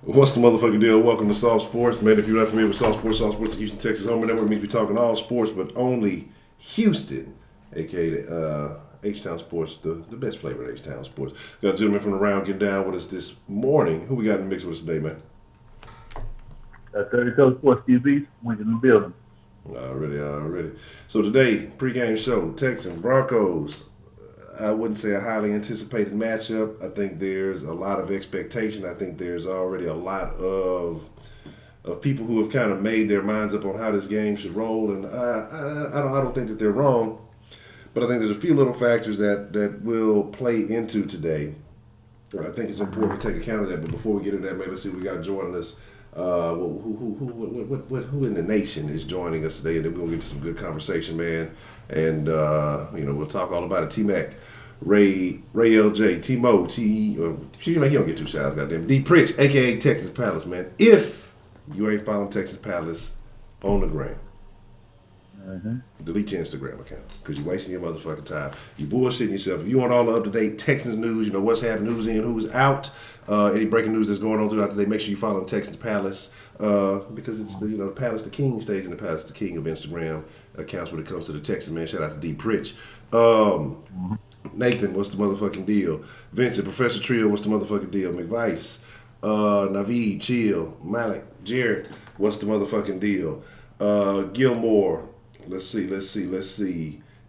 What's the motherfucking deal? Welcome to Soft Sports. Man, if you're not familiar with Soft Sports is Houston Texas Home Network. Means we talking all sports, but only Houston, aka the H-Town Sports, the best flavor of H-Town Sports. Got a gentleman from around getting down with us this morning. Who we got in the mix with us today, man? 30 Coach Sports TV, winning in the building. Already. So today, pregame show, Texans, Broncos. I wouldn't say a highly anticipated matchup. I think there's a lot of expectation. I think there's already a lot of of people who have kind of made their minds up on how this game should roll, and I don't think that they're wrong, but I think there's a few little factors that will play into today. I think it's important to take account of that. But before we get into that, man, let's see what we got joining us. Who in the nation is joining us today? And then we'll get to some good conversation, man. And we'll talk all about it. T Mac, Ray LJ, T Mo, he don't get two shots, goddamn. D Pritch, aka Texas Palace, man. If you ain't following Texas Palace on the gram, delete your Instagram account because you're wasting your motherfucking time. You bullshitting yourself. If you want all the up-to-date Texans news, you know what's happening, who's in, who's out, any breaking news that's going on throughout the day, make sure you follow Texans Palace because it's the Palace the King stays in the Palace the King of Instagram accounts when it comes to the Texans, man. Shout out to D Pritch. Nathan, what's the motherfucking deal? Vincent, Professor Trio, what's the motherfucking deal? McVice, Naveed, Chill, Malik, Jared, what's the motherfucking deal? Gilmore, let's see.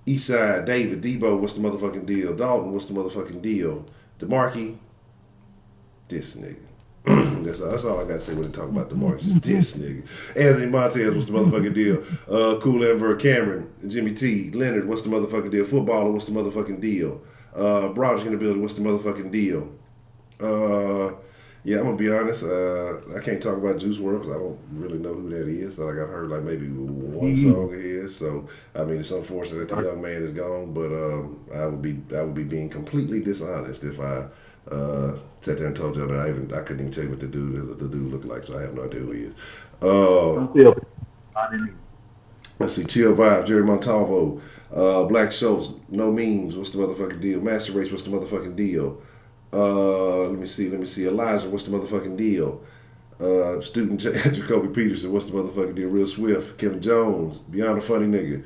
Eastside, David, Debo, what's the motherfucking deal? Dalton, what's the motherfucking deal? DeMarkey, this nigga. That's all I gotta say when they talk about DeMarkey. Just this nigga. Anthony Montez, what's the motherfucking deal? Cool Enver, Cameron, Jimmy T, Leonard, what's the motherfucking deal? Footballer, what's the motherfucking deal? Broderick in the building, what's the motherfucking deal? Yeah, I'm gonna be honest. I can't talk about Juice WRLD because I don't really know who that is. Like I've heard like maybe one song of his. So I mean, it's unfortunate that the young man is gone. But I would be being completely dishonest if I sat there and told you that I couldn't even tell you what the dude looked like. So I have no idea who he is. Let's see. Chill Vibes, Jerry Montalvo, Black Schultz, No Memes. What's the motherfucking deal? Master Race. What's the motherfucking deal? Let me see. Elijah, what's the motherfucking deal? Student Jacoby Peterson, what's the motherfucking deal? Real Swift, Kevin Jones, Beyond a Funny Nigga.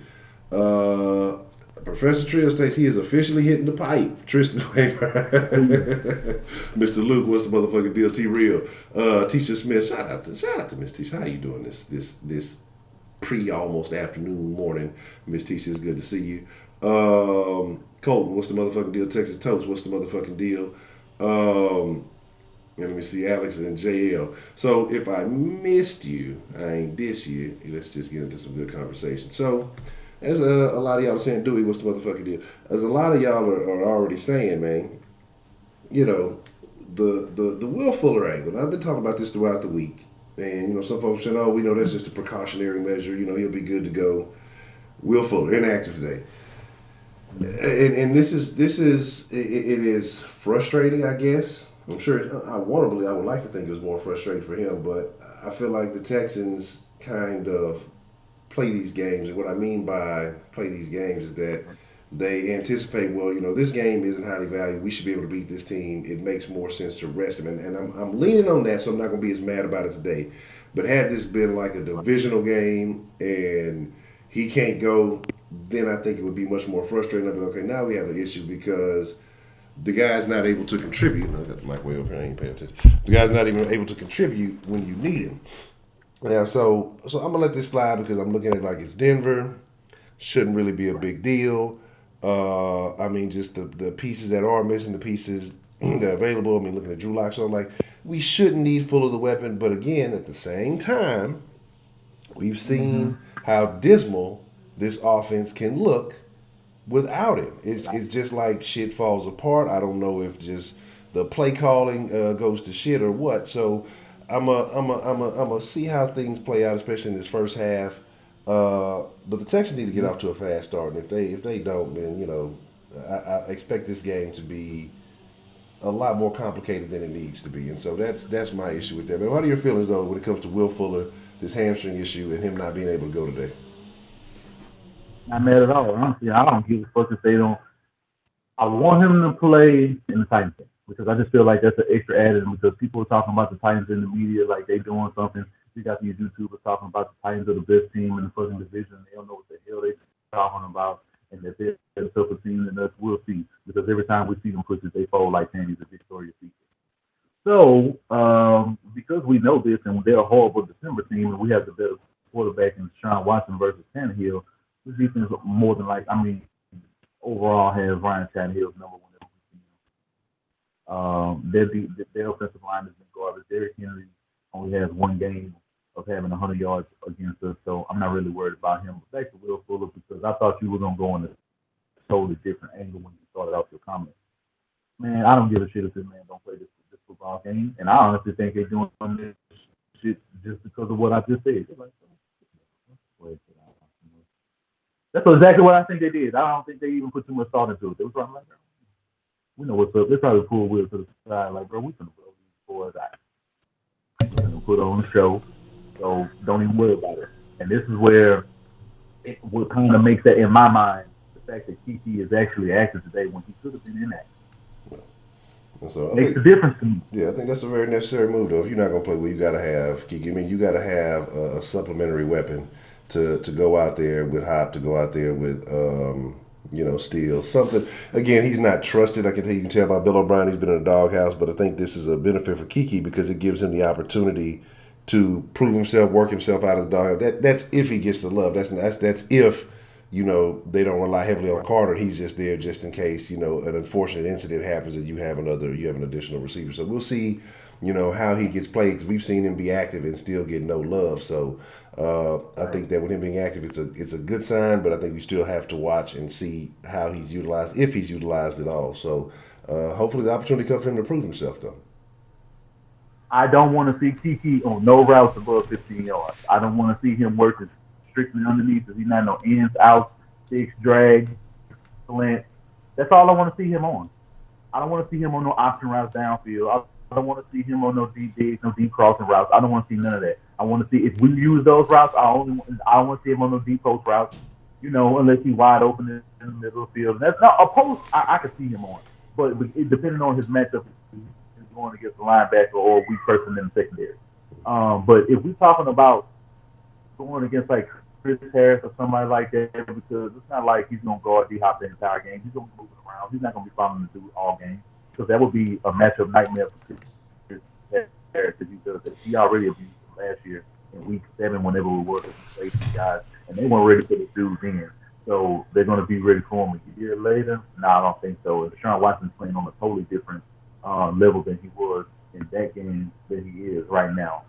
Professor Trio states he is officially hitting the pipe. Tristan Weaver, Mr. Luke, what's the motherfucking deal? T Real, Tisha Smith, shout out to Miss Tisha. How you doing this pre-almost afternoon morning? Miss Tisha, it's good to see you. Colton, what's the motherfucking deal? Texas Toast, what's the motherfucking deal? And let me see, Alex and JL. So if I missed you, I ain't diss you. Let's just get into some good conversation. So as a lot of y'all are saying, Dewey, what's the motherfucking deal? As a lot of y'all are already saying, man, the Will Fuller angle. And I've been talking about this throughout the week. And, some folks saying, we know that's just a precautionary measure. He'll be good to go. Will Fuller, inactive today. And this is frustrating, I guess. I'm sure I would like to think it was more frustrating for him, but I feel like the Texans kind of play these games, and what I mean by play these games is that they anticipate, this game isn't highly valued. We should be able to beat this team. It makes more sense to rest him, and I'm leaning on that, so I'm not going to be as mad about it today. But had this been like a divisional game and he can't go, then I think it would be much more frustrating. I'd be okay, now we have an issue because the guy's not able to contribute. I got the mic way over here, I ain't paying attention. The guy's not even able to contribute when you need him. Yeah, so I'm going to let this slide because I'm looking at it like it's Denver. Shouldn't really be a big deal. Just the pieces that are missing, the pieces that are available. Looking at Drew Lock, so I'm like, we shouldn't need full of the weapon. But again, at the same time, we've seen how dismal this offense can look without him. It's just like shit falls apart. I don't know if just the play calling goes to shit or what. So I'm a see how things play out, especially in this first half. But the Texans need to get off to a fast start, and if they don't, then I expect this game to be a lot more complicated than it needs to be, and so that's my issue with that. Man, what are your feelings though when it comes to Will Fuller, this hamstring issue, and him not being able to go today? Not mad at all. Honestly, I don't give a fuck if they don't. I want him to play in the Titans game because I just feel like that's an extra added because people are talking about the Titans in the media like they doing something. You got these YouTubers talking about the Titans are the best team in the fucking division. They don't know what the hell they're talking about, and that they're a tougher team than us. We'll see because every time we see them push it, they fold like panties at Victoria's Secret. So because we know this and they're a horrible December team, and we have the better quarterback in Sean Watson versus Tannehill, this defense more than overall has Ryan Tannehill's number one. Their offensive line has been garbage. Derrick Henry only has one game of having 100 yards against us. So I'm not really worried about him. But back to Will Fuller because I thought you were gonna go in a totally different angle when you started off your comments. Man, I don't give a shit if this man don't play this football game, and I honestly think they're doing this shit just because of what I just said. They're like, that's exactly what I think they did. I don't think they even put too much thought into it. They was probably like, we know what's up. They probably pulled Will to the side, like, bro, we finna blow these boys out. We're gonna put on the show, so don't even worry about it. And this is where what kind of makes that in my mind the fact that Keke is actually active today when he could have been inactive. So Makes a difference to me. Yeah, I think that's a very necessary move, though. If you're not going to play, well, you got to have, I mean, you got to have a supplementary weapon to go out there with Hop, to go out there with, Steele. Something, again, he's not trusted. You can tell by Bill O'Brien, he's been in a doghouse, but I think this is a benefit for Keke because it gives him the opportunity to prove himself, work himself out of the doghouse. That's if he gets the love. That's if they don't rely heavily on Carter. He's just there just in case, an unfortunate incident happens and you have an additional receiver. So we'll see, how he gets played because we've seen him be active and still get no love. So I think that with him being active, it's a good sign, but I think we still have to watch and see how he's utilized, if he's utilized at all. So hopefully the opportunity comes for him to prove himself, though. I don't want to see Keke on no routes above 15 yards. I don't want to see him working strictly underneath because he's not no ins, outs, sticks, drag, slant. That's all I want to see him on. I don't want to see him on no option routes downfield. I don't want to see him on no deep digs, no deep crossing routes. I don't want to see none of that. I want to see if we use those routes. I don't want to see him on no deep post routes. Unless he's wide open in the middle of the field. That's not a post. I could see him on, but depending on his matchup, he's going against the linebacker or a weak person in the secondary. But if we're talking about going against like Chris Harris or somebody like that, because it's not like he's going to guard D-Hop the entire game. He's going to be moving around. He's not going to be following the dude all game because that would be a matchup nightmare for Chris Harris because he already abused him last year in week 7 whenever we were with these guys, and they weren't ready for the dudes in. So they're going to be ready for him a year later? No, I don't think so. And Deshaun Watson's playing on a totally different level than he was in that game than he is right now.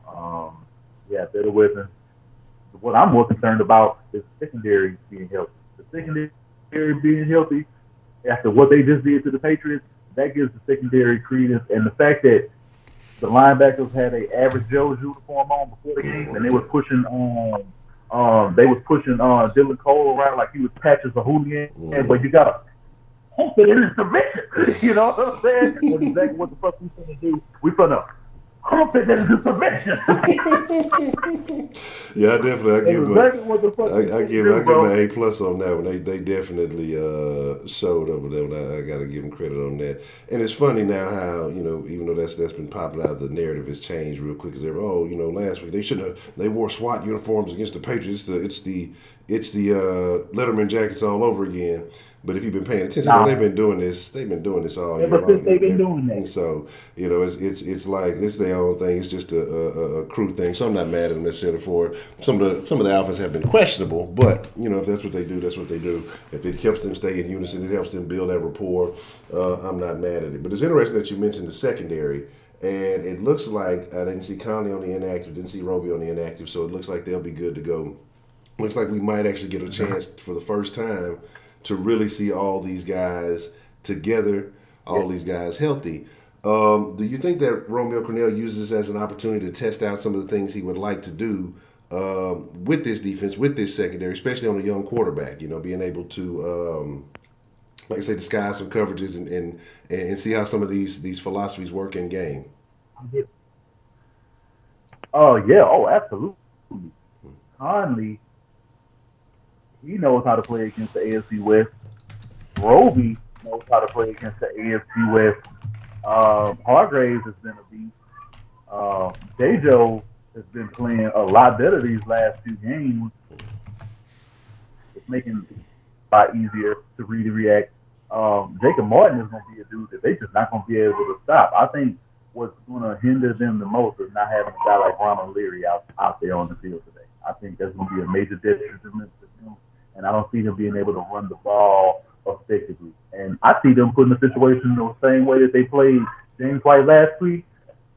Better weapons. What I'm more concerned about is the secondary being healthy. The secondary being healthy after what they just did to the Patriots, that gives the secondary credence. And the fact that the linebackers had an average Joe's uniform on before the game, and they was pushing Dylan Cole around like he was Patches a hooligan. But you gotta hope it is submission. You know what I'm saying? That's exactly what the fuck we finna do. We finna hump it into submission. Yeah, I give him an A+ on that one. They definitely showed up with that one. I got to give him credit on that. And it's funny now how even though that's been popping out, the narrative has changed real quick. Because last week they wore SWAT uniforms against the Patriots. It's the Letterman jackets all over again. But if you've been paying attention, they've been doing this. They've been doing this all year long. They've been doing that. So it's like it's their own thing. It's just a crew thing. So I'm not mad at them necessarily for it. Some of the outfits have been questionable, but if that's what they do, that's what they do. If it helps them stay in unison, it helps them build that rapport. I'm not mad at it. But it's interesting that you mentioned the secondary. And it looks like I didn't see Conley on the inactive, didn't see Roby on the inactive, so it looks like they'll be good to go. Looks like we might actually get a chance for the first time to really see all these guys together, all these guys healthy. Do you think that Romeo Crennel uses this as an opportunity to test out some of the things he would like to do with this defense, with this secondary, especially on a young quarterback, being able to, like I say, disguise some coverages and see how some of these philosophies work in game? Oh, yeah. Oh, absolutely. Conley, he knows how to play against the AFC West. Roby knows how to play against the AFC West. Hargraves has been a beast. Dejo has been playing a lot better these last 2 games. It's making it a lot easier to read and react. Jacob Martin is going to be a dude that they're just not going to be able to stop. I think what's going to hinder them the most is not having a guy like Ronald Leary out there on the field today. I think that's going to be a major detriment to them. And I don't see them being able to run the ball effectively. And I see them putting the situation the same way that they played James White last week.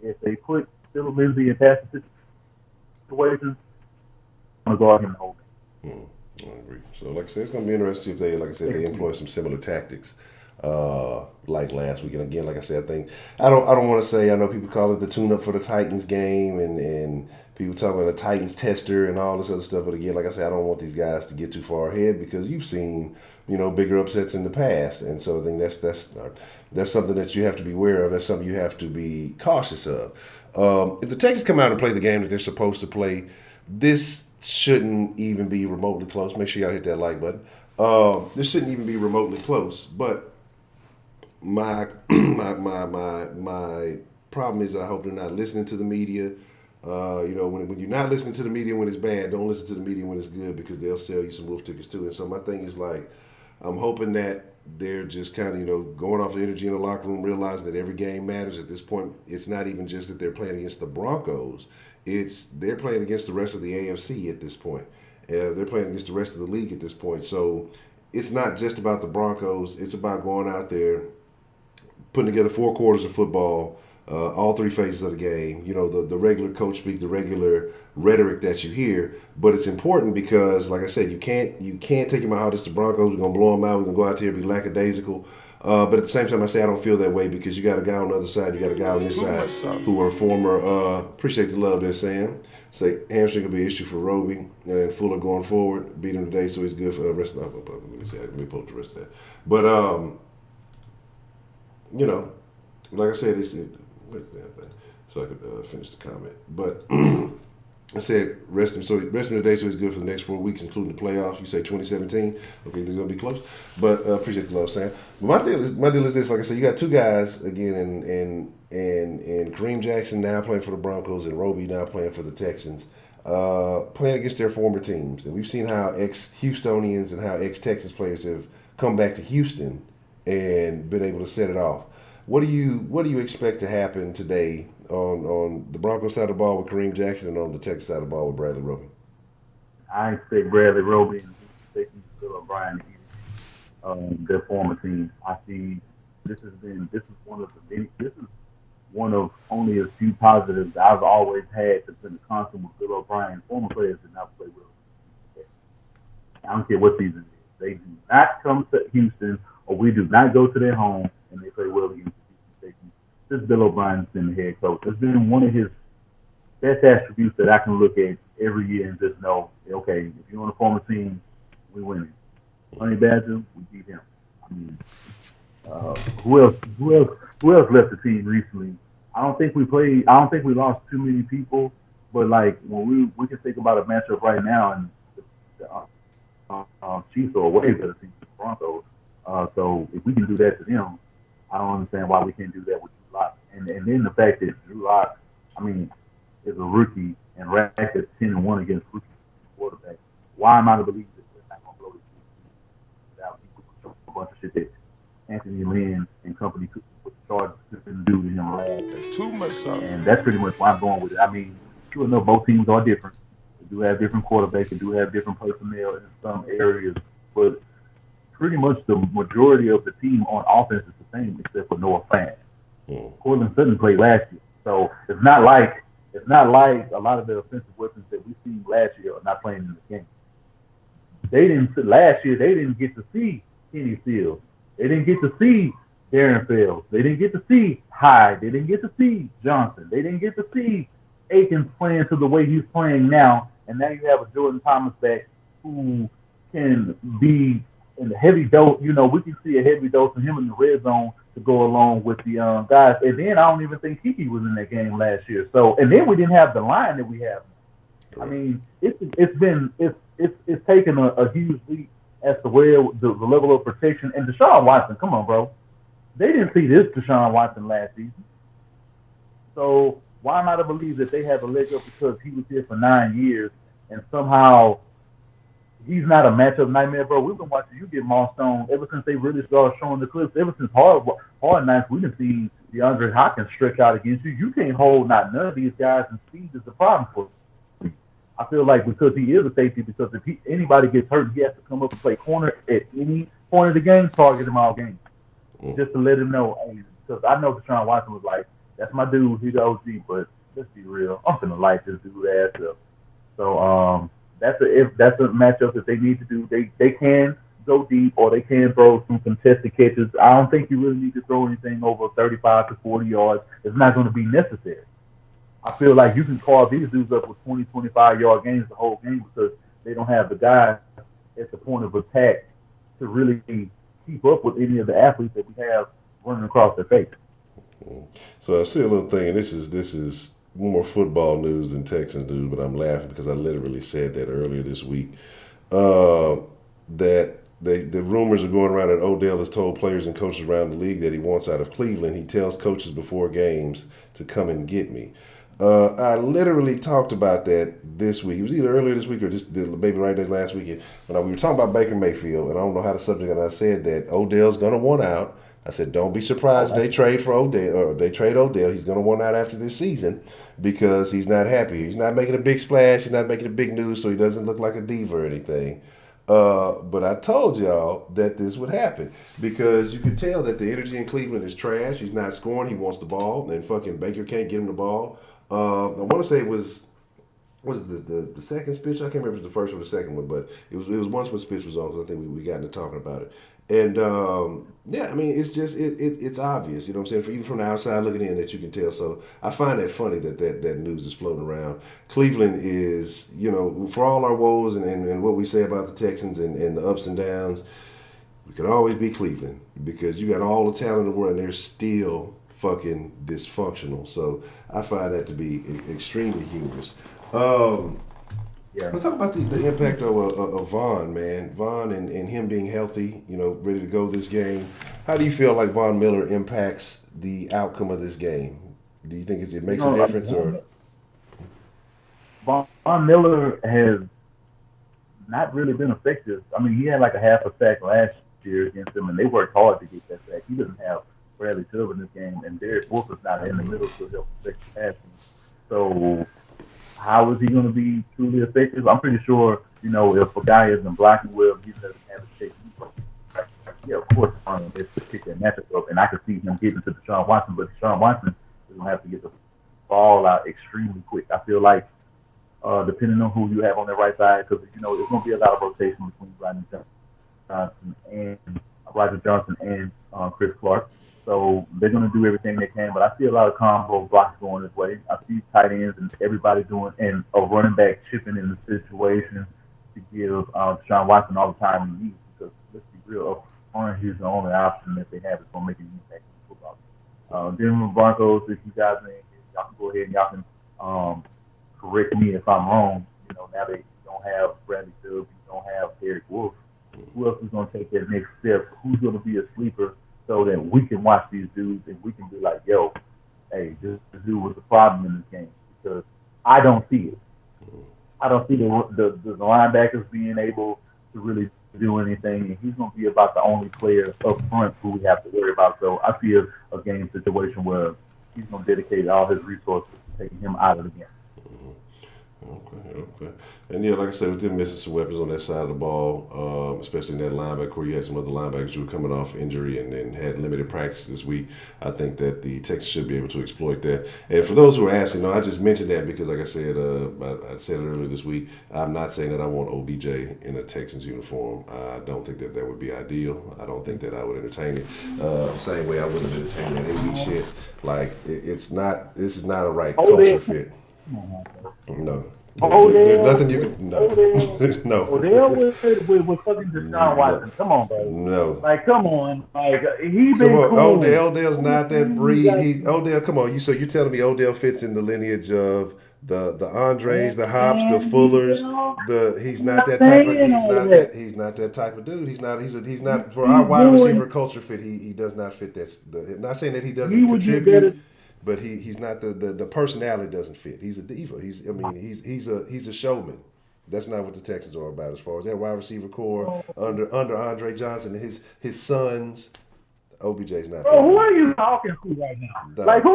If they put Phillip Lindsay in pass situations, I'm going to guard him the whole game. I agree. So, like I said, it's going to be interesting to see if they, like I said, they employ some similar tactics like last week. And again, like I said, I think I don't want to say, I know people call it the tune-up for the Titans game, and people talk about a Titans tester and all this other stuff. But again, like I said, I don't want these guys to get too far ahead because you've seen, bigger upsets in the past, and so I think that's something that you have to be aware of. That's something you have to be cautious of. If the Texans come out and play the game that they're supposed to play, this shouldn't even be remotely close. Make sure y'all hit that like button. This shouldn't even be remotely close. But my problem is I hope they're not listening to the media. When you're not listening to the media when it's bad, don't listen to the media when it's good because they'll sell you some wolf tickets too. And so my thing is like, I'm hoping that they're just kind of, going off the energy in the locker room, realizing that every game matters at this point. It's not even just that they're playing against the Broncos. They're playing against the rest of the AFC at this point. They're playing against the rest of the league at this point. So it's not just about the Broncos. It's about going out there, putting together 4 quarters of football, all 3 phases of the game. The regular coach speak, the regular rhetoric that you hear. But it's important because, like I said, you can't take him out. It's the Broncos. We're gonna blow them out. We're gonna go out there and be lackadaisical. But at the same time, I say I don't feel that way because you got a guy on the other side, you got a guy on this side who are former. Appreciate the love there, Sam. Say hamstring could be an issue for Roby and Fuller going forward. Beat him today, so he's good for the rest of the. Let me pull up the rest of that. But like I said, so I could finish the comment. But I said rest him today, so he's good for the next 4 weeks, including the playoffs. You say 2017, okay, they're gonna be close. But appreciate the love, Sam. But my deal is this. Like I said, you got 2 guys again, and Kareem Jackson now playing for the Broncos, and Roby now playing for the Texans, playing against their former teams. And we've seen how ex-Houstonians and how ex-Texans players have come back to Houston and been able to set it off. What do you expect to happen today on the Broncos side of the ball with Kareem Jackson and on the Texans side of the ball with Bradley Roby? I expect Bradley Roby and Bill O'Brien their former team. I see this is one of only a few positives I've always had that's been a constant with Bill O'Brien. Former players did not play well. I don't care what season it is. They do not come to Houston, or we do not go to their home and they play well against the Houston Texans. This Bill O'Brien's been the head coach. It's been one of his best attributes that I can look at every year and just know, okay, if you're on a former team, we win it. Honey Badger, we beat him. I mean, who else left the team recently? I don't think we lost too many people, but like when we can think about a matchup right now, and the Chiefs are a way better team than the Broncos. So if we can do that to them, I don't understand why we can't do that with Drew Lock. And then the fact that Drew Lock, I mean, is a rookie and ranked at 10-1 against rookie quarterbacks. Why am I to believe that they're not going to blow this team without a bunch of shit that Anthony Lynn and company could do to him last? That's too much something. And that's pretty much why I'm going with it. I mean, sure enough, both teams are different. They do have different quarterbacks. They do have different personnel in some areas, but pretty much the majority of the team on offense is the same, except for Noah Fant. Cortland Sutton played last year, so it's not like a lot of the offensive weapons that we've seen last year are not playing in the game. Last year they didn't get to see Kenny Fields. They didn't get to see Darren Fells. They didn't get to see Hyde. They didn't get to see Johnson. They didn't get to see Akins playing to the way he's playing now. And now you have a Jordan Thomas back who can be in the heavy dose. We can see a heavy dose of him in the red zone to go along with the guys. And then I don't even think Keke was in that game last year. So, and then we didn't have the line that we have. I mean, it's taken a huge leap as to where the level of protection. And Deshaun Watson, come on, bro. They didn't see this Deshaun Watson last season. So why am I to believe that they have a leg up because he was here for 9 years and somehow he's not a matchup nightmare, bro? We've been watching you get mossed on ever since they really started showing the clips. Ever since hard nights, we've been seeing DeAndre Hopkins stretch out against you. You can't hold none of these guys, and speed is the problem for you. I feel like because he is a safety, because if anybody gets hurt, he has to come up and play corner at any point of the game, target him all game. Just to let him know, because I know Deshaun Watson was like, that's my dude, he's the OG, but let's be real, I'm finna light this dude ass up. So if that's a matchup that they need to do. They can go deep or they can throw some contested catches. I don't think you really need to throw anything over 35 to 40 yards. It's not going to be necessary. I feel like you can carve these dudes up with 20, 25-yard games the whole game because they don't have the guys at the point of attack to really keep up with any of the athletes that we have running across their face. So I see a little thing, and this is more football news than Texans news, but I'm laughing because I literally said that earlier this week. That the rumors are going around that Odell has told players and coaches around the league that he wants out of Cleveland. He tells coaches before games to come and get me. I literally talked about that this week. It was either earlier this week or just maybe right there last weekend. When we were talking about Baker Mayfield, and I don't know how the subject, and I said that Odell's going to want out. I said, don't be surprised if they trade for Odell, or they trade Odell. He's going to want out after this season because he's not happy. He's not making a big splash. He's not making a big news, so he doesn't look like a diva or anything. But I told y'all that this would happen because you can tell that the energy in Cleveland is trash. He's not scoring. He wants the ball, and fucking Baker can't get him the ball. I want to say it was the second speech. I can't remember if it was the first or the second one, but it was once when speech was on because I think we got into talking about it. And yeah, I mean, it's just it's obvious, you know what I'm saying? Even from the outside looking in, that you can tell. So I find that funny that news is floating around. Cleveland is, you know, for all our woes and what we say about the Texans and the ups and downs, we can always be Cleveland because you got all the talent in the world and they're still fucking dysfunctional. So I find that to be extremely humorous. Let's talk about the impact of Von, man. Von and him being healthy, you know, ready to go this game. How do you feel like Von Miller impacts the outcome of this game? Do you think it makes a difference? Von Miller has not really been effective. I mean, he had like a half a sack last year against them, and they worked hard to get that sack. He doesn't have Bradley Chubb in this game, and Derek Wolfe is not in the middle to help protect the passing. So how is he going to be truly effective? I'm pretty sure, you know, if a guy isn't blocking well, he doesn't have a technique. Yeah, of course, it's to pick that matchup up, and I could see him getting to Deshaun Watson, but Deshaun Watson is going to have to get the ball out extremely quick. I feel like, depending on who you have on the right side, because, you know, there's going to be a lot of rotation between Roger Johnson and Chris Clark. So they're going to do everything they can, but I see a lot of combo blocks going this way. I see tight ends and everybody doing, and a running back chipping in the situation to give Deshaun Watson all the time he needs. Because let's be real, up front, he's the only option that they have is going to make an impact in football. Denver Broncos, if you guys may, y'all can go ahead and y'all can correct me if I'm wrong. You know, now they don't have Bradley Chubb, you don't have Derek Wolfe. Who else is going to take that next step? Who's going to be a sleeper? So that we can watch these dudes and we can be like, yo, hey, this dude was a problem in this game. Because I don't see it. I don't see the linebackers being able to really do anything. And he's going to be about the only player up front who we have to worry about. So I see a game situation where he's going to dedicate all his resources to taking him out of the game. Okay. And yeah, like I said, with them missing some weapons on that side of the ball, especially in that linebacker where you had some other linebackers who were coming off injury and had limited practice this week, I think that the Texans should be able to exploit that. And for those who are asking, I just mentioned that because, like I said, I said it earlier this week, I'm not saying that I want OBJ in a Texans uniform. I don't think that would be ideal. I don't think that I would entertain it. Same way I wouldn't entertain that AB shit. Like, this is not a right culture fit. No. There's nothing you can. No. No. Odell with fucking Deshaun Watson. Come on, baby. No. Like, come on. Like, he been cool. Odell's not that breed. Odell, come on. So you're telling me Odell fits in the lineage of the Andres, the Hops, the Fullers. He's not that type of. He's not that type of dude. He's not for our wide receiver culture fit. He does not fit that. Not saying that he doesn't contribute. But he's not the personality doesn't fit. He's a diva. He's a showman. That's not what the Texans are about as far as that wide receiver core under Andre Johnson and his sons. OBJ's not. Bro, who are you talking to right now? Like who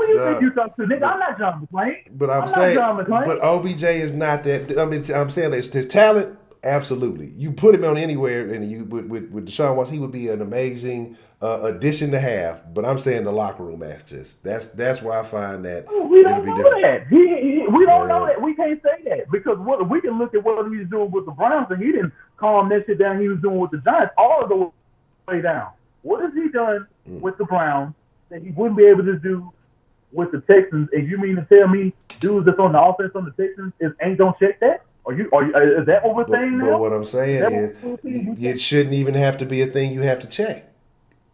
you think you talking to? Nigga, I'm not John McClain. But I'm saying, but OBJ is not that. I mean, I'm saying his talent. Absolutely. You put him on anywhere, and you with Deshaun Watson, he would be an amazing addition to have. But I'm saying the locker room access. That's where I find that We it'll don't be know different. that. We don't know Man, that. We can't say that because we can look at what he was doing with the Browns, and he didn't calm that shit down. He was doing with the Giants all the way down. What has he done with the Browns that he wouldn't be able to do with the Texans? And you mean to tell me dudes that's on the offense on the Texans ain't gonna check that? Is that what we're saying but now? what I'm Is saying that is, what we're saying? it shouldn't even have to be a thing you have to check.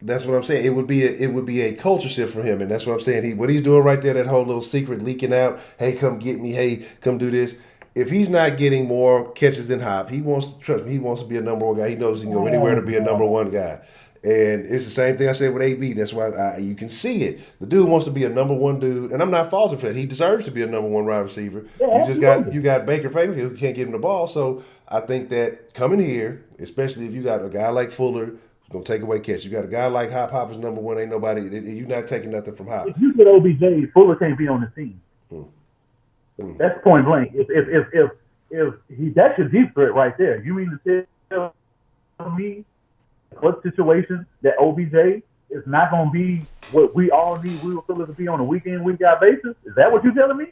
That's what I'm saying. It would be a culture shift for him, and that's what I'm saying. What he's doing right there, that whole little secret leaking out. Hey, come get me. Hey, come do this. If he's not getting more catches than Hop, he wants to trust me. He wants to be a number one guy. He knows he can go anywhere to be a number one guy. And it's the same thing I said with AB. That's why you can see it. The dude wants to be a number one dude, and I'm not faulting for that. He deserves to be a number one wide receiver. Yeah, You got Baker Mayfield who can't get him the ball. So I think that coming here, especially if you got a guy like Fuller who's gonna take away catch, you got a guy like Hop. Hop is number one. Ain't nobody. You're not taking nothing from Hop. if you get OBJ, Fuller can't be on the team. That's point blank. If he, that's your deep threat right there. You mean to tell me what situation that OBJ is not going to be what we all need Will Fuller to be on a week in, week out basis? Is that what you're telling me?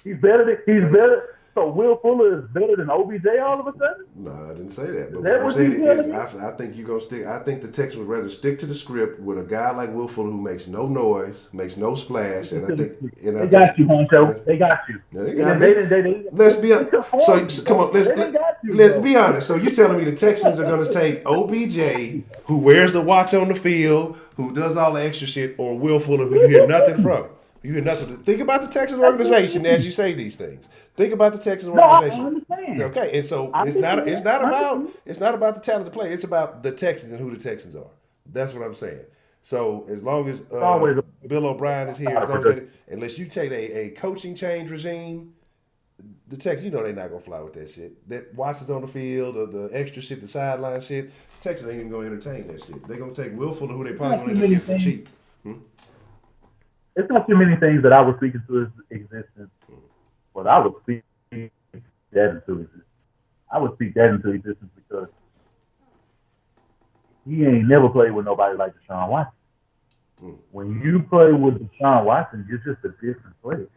He's better. So Will Fuller is better than OBJ all of a sudden? No, I didn't say that. But That what I'm what saying you is, telling me? I think you're gonna stick. I think the Texans would rather stick to the script with a guy like Will Fuller who makes no noise, makes no splash, and I think They got you, Honcho. They got you. They got me. Let's be honest. So come on, let's be honest. So you telling me the Texans are going to take OBJ, who wears the watch on the field, who does all the extra shit, or Will Fuller, who you hear nothing from? You hear nothing. Think about the Texans organization as you say these things. Think about the Texans organization. I understand. Okay, and so it's not about the talent of the player. It's about the Texans and who the Texans are. That's what I'm saying. So as long as Bill O'Brien is here, unless you take a coaching change regime, the Texans, they're not gonna fly with that shit. That watches on the field or the extra shit, the sideline shit. Texans ain't even gonna entertain that shit. They're gonna take Will Fuller, who they probably gonna get for cheap. It's not too many things that I was speaking to his existence, but I would speak that into existence. I would speak that into existence because he ain't never played with nobody like Deshaun Watson. When you play with Deshaun Watson, you're just a different player.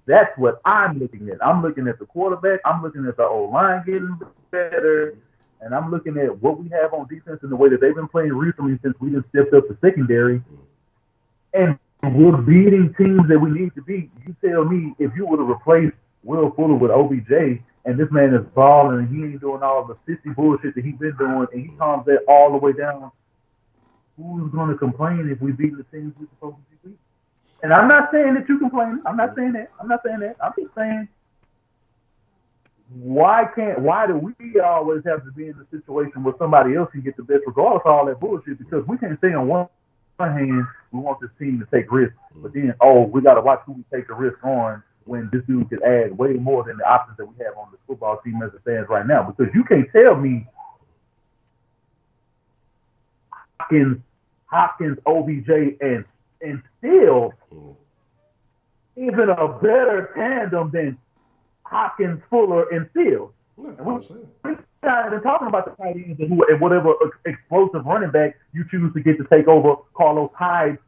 That's what I'm looking at. I'm looking at the quarterback. I'm looking at the O-line getting better. And I'm looking at what we have on defense and the way that they've been playing recently since we just stepped up the secondary. And we're beating teams that we need to beat. You tell me if you would have replaced Will Fuller with OBJ and this man is balling and he ain't doing all the 50 bullshit that he's been doing and he calms that all the way down, who's going to complain if we beat the teams we're supposed to be beating? And I'm not saying that you complain. I'm not saying that. I'm just saying, why do we always have to be in a situation where somebody else can get the best regardless of all that bullshit? Because we can't say on one hand we want this team to take risks, but then we got to watch who we take the risk on when this dude could add way more than the options that we have on the football team as it stands right now. Because you can't tell me Hopkins, OBJ, and still even a better tandem than Hopkins, Fuller, and Fields. And we're not even talking about the tight ends and whatever explosive running back you choose to get to take over Carlos Hyde's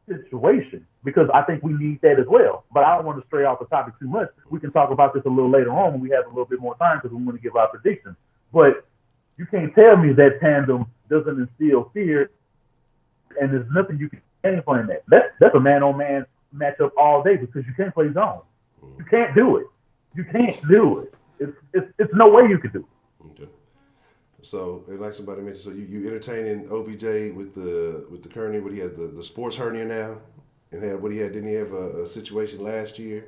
situation, because I think we need that as well. But I don't want to stray off the topic too much. We can talk about this a little later on when we have a little bit more time because we want to give our predictions. But you can't tell me that tandem doesn't instill fear, and there's nothing you can game plan that. That's a man-on-man matchup all day because you can't play zone. You can't do it. You can't do it. It's no way you could do it. Okay. So, like somebody mentioned, so you entertaining OBJ with the current, what he has, the sports hernia now, and didn't he have a situation last year?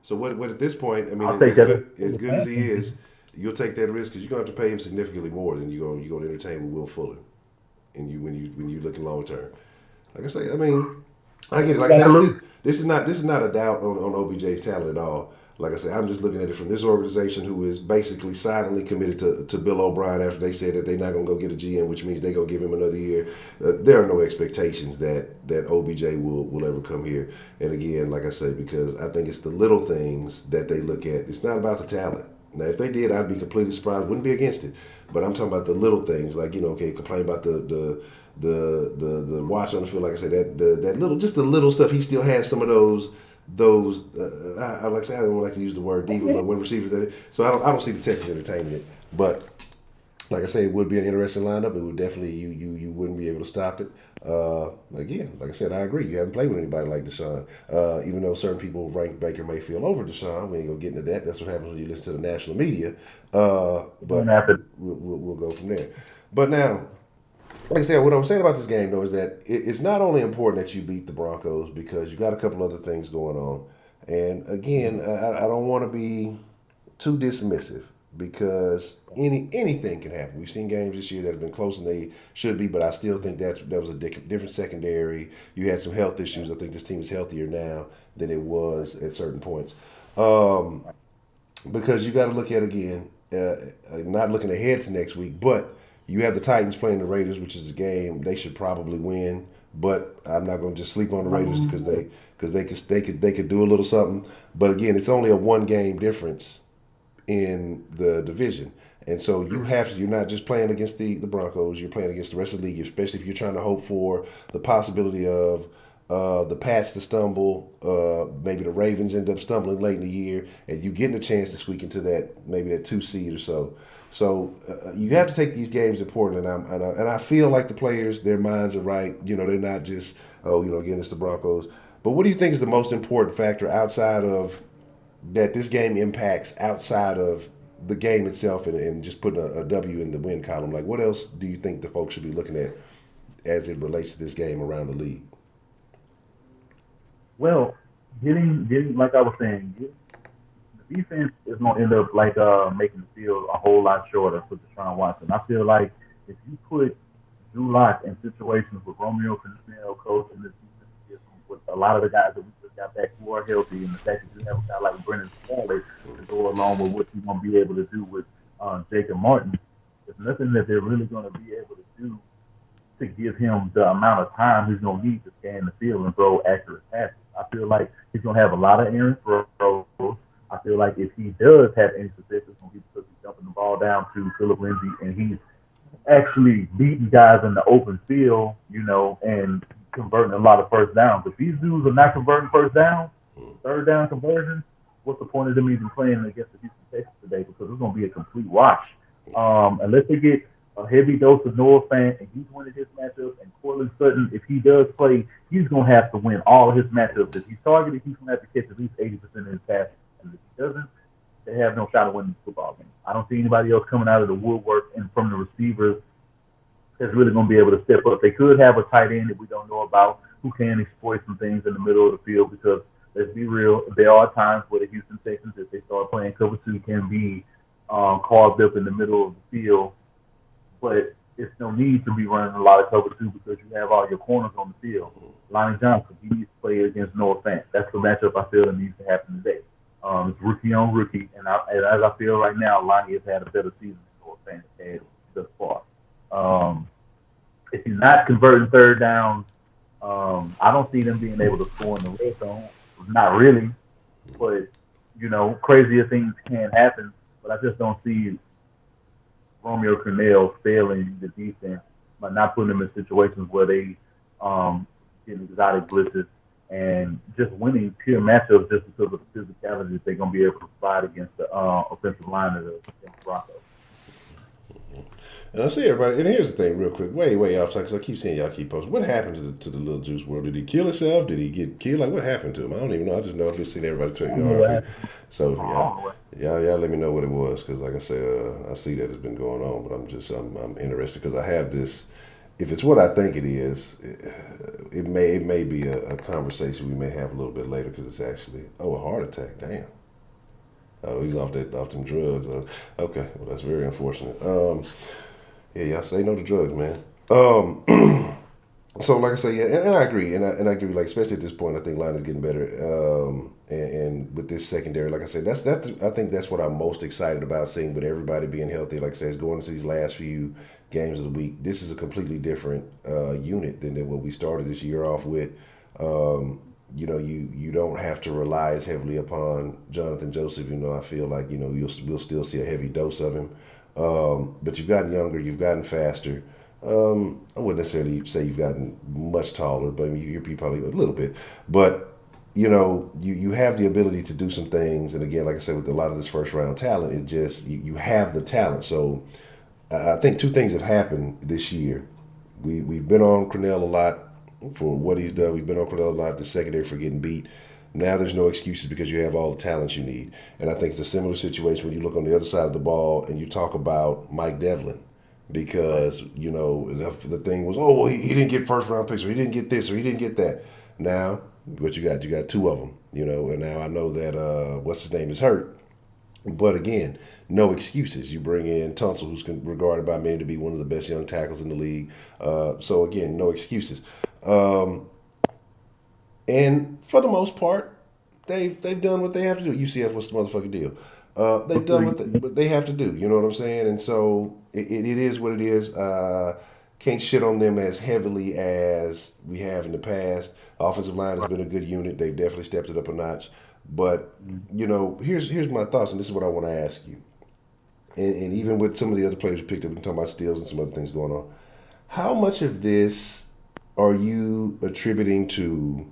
So what at this point, I mean, as good as he is, you'll take that risk because you're gonna have to pay him significantly more than you're gonna entertain with Will Fuller, and when you looking long term. Like I say, I mean, I get it. Like I said, this is not a doubt on OBJ's talent at all. Like I said, I'm just looking at it from this organization who is basically silently committed to Bill O'Brien after they said that they're not going to go get a GM, which means they're going to give him another year. There are no expectations that OBJ will ever come here. And again, like I said, because I think it's the little things that they look at. It's not about the talent. Now, if they did, I'd be completely surprised. Wouldn't be against it. But I'm talking about the little things, like okay, complain about the watch on the field. Like I said, that little, just the little stuff. He still has some of those. I like I said, I don't like to use the word diva, but when receivers that, so I don't see the Texans entertaining it. But like I say, it would be an interesting lineup. It would definitely you wouldn't be able to stop it. Again, like I said, I agree. You haven't played with anybody like Deshaun. Even though certain people rank Baker Mayfield over Deshaun, we ain't gonna get into that. That's what happens when you listen to the national media. But we'll go from there. But now, like I said, what I'm saying about this game though is that it's not only important that you beat the Broncos because you got a couple other things going on. And again, I don't want to be too dismissive because anything can happen. We've seen games this year that have been closer than they should be, but I still think that was a different secondary. You had some health issues. I think this team is healthier now than it was at certain points. Because you got to look at, again, not looking ahead to next week, but you have the Titans playing the Raiders, which is a game they should probably win. But I'm not going to just sleep on the Raiders because they could do a little something. But again, it's only a 1-game difference in the division. And so you're not just playing against the Broncos, you're playing against the rest of the league, especially if you're trying to hope for the possibility of the Pats to stumble, maybe the Ravens end up stumbling late in the year, and you getting a chance to squeak into that 2 seed or so. So you have to take these games important, and I feel like the players, their minds are right. They're not just again it's the Broncos. But what do you think is the most important factor outside of that this game impacts outside of the game itself and just putting a W in the win column? Like, what else do you think the folks should be looking at as it relates to this game around the league? Well, getting like I was saying, the defense is going to end up making the field a whole lot shorter for Deshaun Watson. I feel like if you put Drew Lock in situations with Romeo Snail coach and this defense with a lot of the guys that we just got back who are healthy, and the fact that you have a guy like Brendan Smalley to go along with what you're going to be able to do with Jacob Martin, there's nothing that they're really going to be able to do to give him the amount of time he's going to need to scan the field and throw accurate passes. I feel like he's going to have a lot of errant throws. I feel like if he does have any success, it's going to be because he's dumping the ball down to Phillip Lindsay and he's actually beating guys in the open field, and converting a lot of first downs. If these dudes are not converting first down, third down conversions, what's the point of them even playing against the Houston Texans today? Because it's going to be a complete wash. Unless they get a heavy dose of Noah Fant and he's winning his matchups, and Cortland Sutton, if he does play, he's going to have to win all his matchups. If he's targeted, he's going to have to catch at least 80% of his passes. And if he doesn't, they have no shot of winning the football game. I don't see anybody else coming out of the woodwork and from the receivers that's really going to be able to step up. They could have a tight end that we don't know about who can exploit some things in the middle of the field because, let's be real, there are times where the Houston Texans, if they start playing cover 2, can be carved up in the middle of the field. But it's no need to be running a lot of cover 2 because you have all your corners on the field. Lonnie Johnson, he needs to play against Noah Fant. That's the matchup I feel that needs to happen today. It's rookie on rookie, and as I feel right now, Lonnie has had a better season than Noah Fant has had thus far. If he's not converting third downs, I don't see them being able to score in the red zone. Not really, but crazier things can happen. But I just don't see Romeo Crennel failing the defense by not putting them in situations where they get exotic blitzes and just winning pure matchups just because of the physicality that they're going to be able to provide against the offensive line of the Broncos. And I see everybody. And here's the thing, real quick, way off because I keep seeing y'all keep posting. What happened to the little Juice WRLD? Did he kill himself? Did he get killed? Like, what happened to him? I don't even know. I just know I've been seeing everybody tweet. So y'all let me know what it was because, like I said, I see that it's been going on, but I'm interested because I have this. If it's what I think it is, it may be a conversation we may have a little bit later because it's actually a heart attack. Damn. Oh, he's off them drugs. Okay, well that's very unfortunate. Yeah, y'all say no to drugs, man. So like I say, yeah, and I agree, and I agree. Like especially at this point, I think line is getting better. And with this secondary, like I said, I think that's what I'm most excited about seeing with everybody being healthy. Like I said, going into these last few games of the week, this is a completely different unit than what we started this year off with. you don't have to rely as heavily upon Jonathan Joseph. I feel like we'll still see a heavy dose of him. But you've gotten younger, you've gotten faster. I wouldn't necessarily say you've gotten much taller, but I mean, you're probably a little bit. But you have the ability to do some things. And again, like I said, with a lot of this first round talent, it just you have the talent. So I think two things have happened this year. We've been on Cornell a lot for what he's done. We've been on Cornell a lot, the secondary for getting beat. Now there's no excuses because you have all the talents you need. And I think it's a similar situation when you look on the other side of the ball and you talk about Mike Devlin. Because, the thing was, oh, well, he didn't get first round picks, or he didn't get this, or he didn't get that. Now, what you got? You got two of them, and now I know that, what's his name is hurt. But again, no excuses. You bring in Tunsil, who's regarded by many to be one of the best young tackles in the league. So again, no excuses. And for the most part, they've done what they have to do. UCF, what's the motherfucking deal? They've done what they have to do. You know what I'm saying? And so it is what it is. Can't shit on them as heavily as we have in the past. Offensive line has been a good unit. They've definitely stepped it up a notch. But here's my thoughts, and this is what I want to ask you. And even with some of the other players we picked up, we can talk about steals and some other things going on. How much of this are you attributing to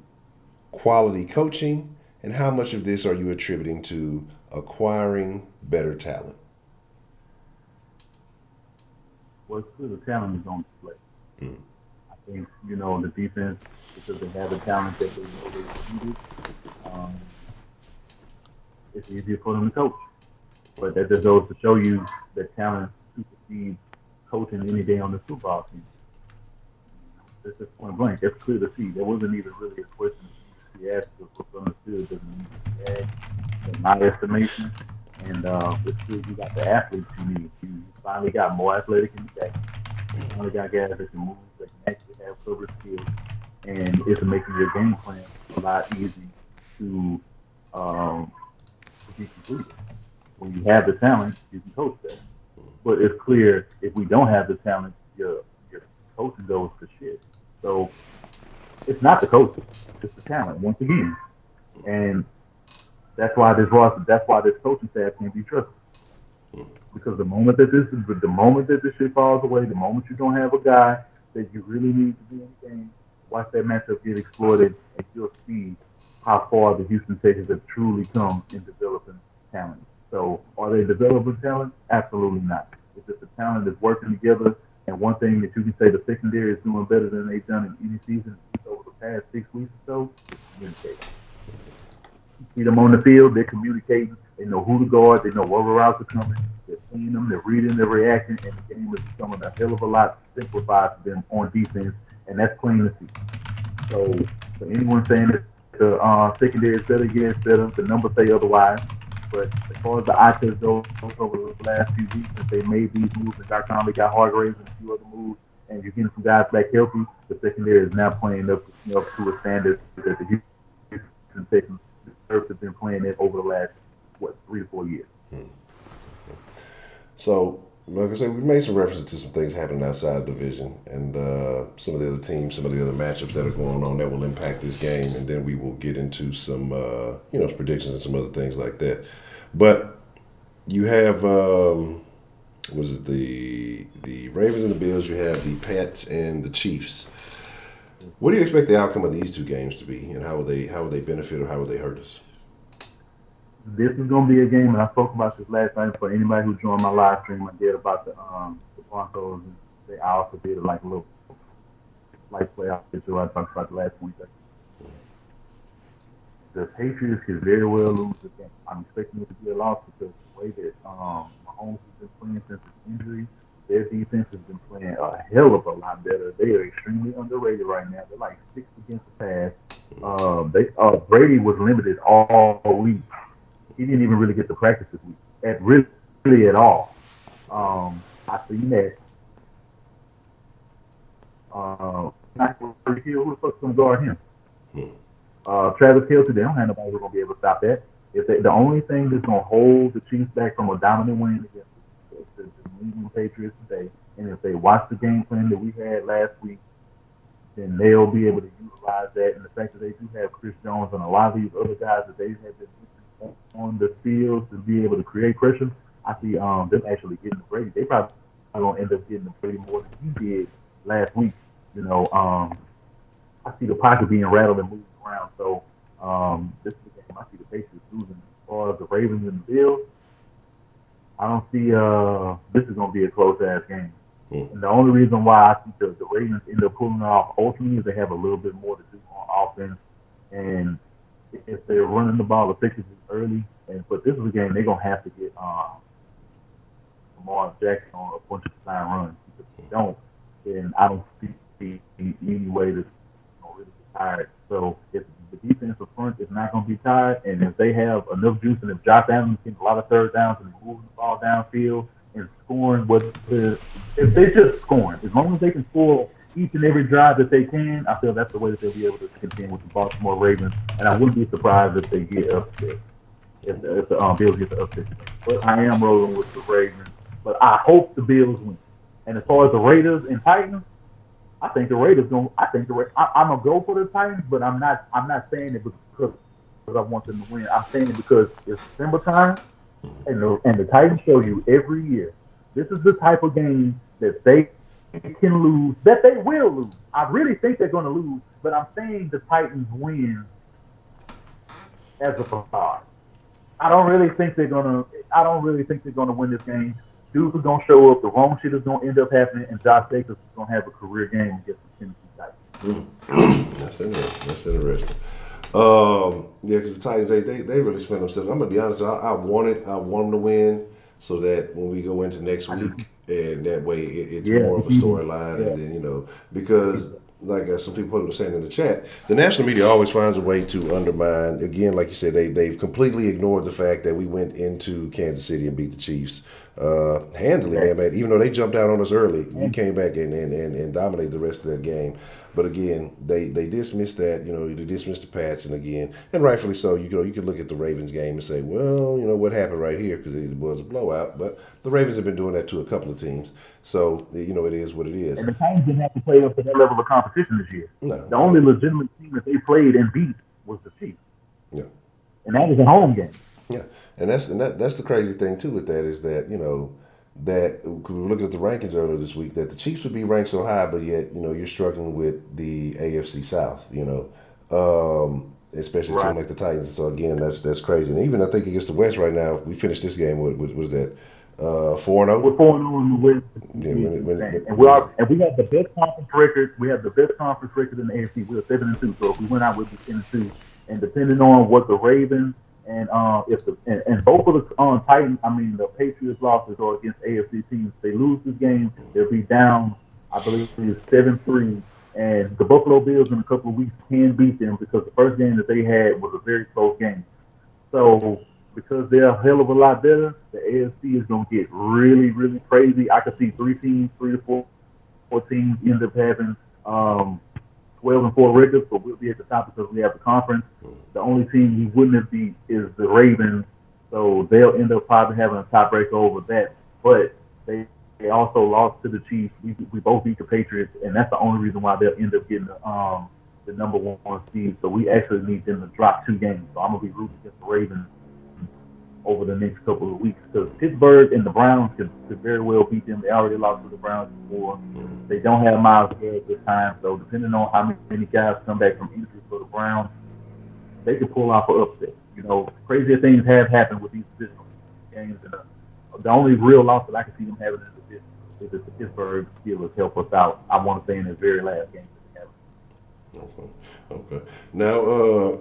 quality coaching, and how much of this are you attributing to acquiring better talent? Well, the talent is on display. I think, the defense, because they have the talent that they know they needed, it's easier for them to coach. But that just goes to show you that talent supersedes coaching any day on the football team. It's just point blank. That's clear to see. There wasn't even really a question he asked of what's understood. Doesn't need to add, in my estimation. And it's clear you got the athletes you need. You finally got more athletic in the back. You finally got guys that can move, that can actually have coverage skills. And it's making your game plan a lot easier to be completed. When you have the talent, you can coach that. But it's clear if we don't have the talent, your coaching goes to shit. So it's not the coaching, it's the talent once again. And that's why this coaching staff can't be trusted. Because the moment that this shit falls away, the moment you don't have a guy that you really need to be in the game, watch that matchup get exploited, and you'll see how far the Houston Texans have truly come in developing talent. So are they developing talent? Absolutely not. It's just the talent is working together. And one thing that you can say the secondary is doing better than they've done in any season over the past 6 weeks or so is communicating. You see them on the field, they're communicating. They know who to guard. They know what routes are coming. They're seeing them. They're reading. They're reacting. And the game is becoming a hell of a lot simplified for them on defense. And that's plain to see. So for anyone saying that the secondary is better, yeah, it's better. The numbers say otherwise. But as far as the eye test goes, over the last few weeks, that they made these moves, and Doc Conley got Hargraves and a few other moves, and you're getting some guys back healthy, the secondary is now playing up to a standard that the Houston Texans have been playing at over the last, 3 to 4 years. So, like I said, we've made some references to some things happening outside the division and some of the other teams, some of the other matchups that are going on that will impact this game, and then we will get into some, predictions and some other things like that. But you have, the Ravens and the Bills, you have the Pats and the Chiefs. What do you expect the outcome of these two games to be, and how will they benefit or how will they hurt us? This is going to be a game, and I spoke about this last night for anybody who joined my live stream. I did about the Broncos. And I also did like a little light playoff picture. I talked about the last 20 seconds. The Patriots could very well lose the game. I'm expecting it to be a loss because the way that Mahomes has been playing since his injury, their defense has been playing a hell of a lot better. They are extremely underrated right now. They're like 6 against the pass. Brady was limited all week. He didn't even really get to practice this week, really at all. I seen that. Who the fuck's gonna guard him? Travis Kelce, they don't have nobody who's gonna be able to stop that. The only thing that's gonna hold the Chiefs back from a dominant win against the New England Patriots today, and if they watch the game plan that we had last week, then they'll be able to utilize that. And the fact that they do have Chris Jones and a lot of these other guys that they have been on the field to be able to create pressure, I see them actually getting the Brady. They probably gonna end up getting the Brady more than he did last week. You know, I see the pocket being rattled and moved around. So this is the game I see the Patriots losing. As far as the Ravens and the Bills, I don't see this is gonna be a close ass game. And the only reason why I think the Ravens end up pulling it off ultimately is they have a little bit more to do on offense. And if they're running the ball effectively early, but this is a game they're gonna have to get Lamar Jackson on a bunch of time runs. If they don't, then I don't see any way to really get tired. So if the defensive front is not gonna be tired, and if they have enough juice, and if Josh Allen gets a lot of third downs and moving the ball downfield and scoring, if they just scoring, as long as they can score each and every drive that they can, I feel that's the way that they'll be able to contend with the Baltimore Ravens. And I wouldn't be surprised if they get upset, if the Bills get the upset. But I am rolling with the Ravens. But I hope the Bills win. And as far as the Raiders and Titans, I think the Raiders going. I'm gonna go for the Titans, but I'm not saying it because I want them to win. I'm saying it because it's December time, and the Titans show you every year. This is the type of game that they can lose, that they will lose. I really think they're going to lose, but I'm saying the Titans win as a facade. I don't really think they're going to win this game. Dudes are going to show up. The wrong shit is going to end up happening, and Josh Jacobs is going to have a career game against the Tennessee Titans. That's interesting. Yeah, because the Titans they really spent themselves. I'm gonna be honest. I want them to win so that when we go into next week, and that way it's more of a storyline, and then because like some people were saying in the chat, the national media always finds a way to undermine. Again, like you said, they've completely ignored the fact that we went into Kansas City and beat the Chiefs handily, man. Even though they jumped out on us early, we came back and dominated the rest of that game. But again, they dismissed that. They dismissed the Pats, and rightfully so. You could look at the Ravens game and say, well, what happened right here, because it was a blowout. But the Ravens have been doing that to a couple of teams, so it is what it is. And the Titans didn't have to play up to that level of competition this year. No, the only legitimate team that they played and beat was the Chiefs. Yeah, and that was a home game. Yeah, and that's the crazy thing too with that is that that cause we were looking at the rankings earlier this week that the Chiefs would be ranked so high, but yet you're struggling with the AFC South, especially a team like the Titans. So again, that's crazy. And even I think against the West right now, we finished this game. What was that? 4-0. We're 4-0 in the West. And we have the best conference record. We have the best conference record in the AFC. We're 7-2. So if we went out with the 10-2, and depending on what the Ravens and both of the Titans, the Patriots losses are against AFC teams. If they lose this game, they'll be down. I believe it's 7-3. And the Buffalo Bills in a couple of weeks can beat them because the first game that they had was a very close game. So because they're a hell of a lot better, the AFC is going to get really, really crazy. I could see 3 to 4 teams end up having 12-4 records, but we'll be at the top because we have the conference. The only team we wouldn't have beat is the Ravens, so they'll end up probably having a tiebreaker over that. But they also lost to the Chiefs. We both beat the Patriots, and that's the only reason why they'll end up getting the number 1 seed. So we actually need them to drop 2 games. So I'm going to be rooting against the Ravens over the next couple of weeks because Pittsburgh and the Browns could very well beat them. They already lost to the Browns before. They don't have Miles Garrett this time, so depending on how many guys come back from injury for the Browns, they could pull off an upset. Crazier things have happened with these divisional games, and the only real loss that I can see them having in the division is if the Pittsburgh Steelers help us out. I want to say in the very last game that they have. Okay. Now,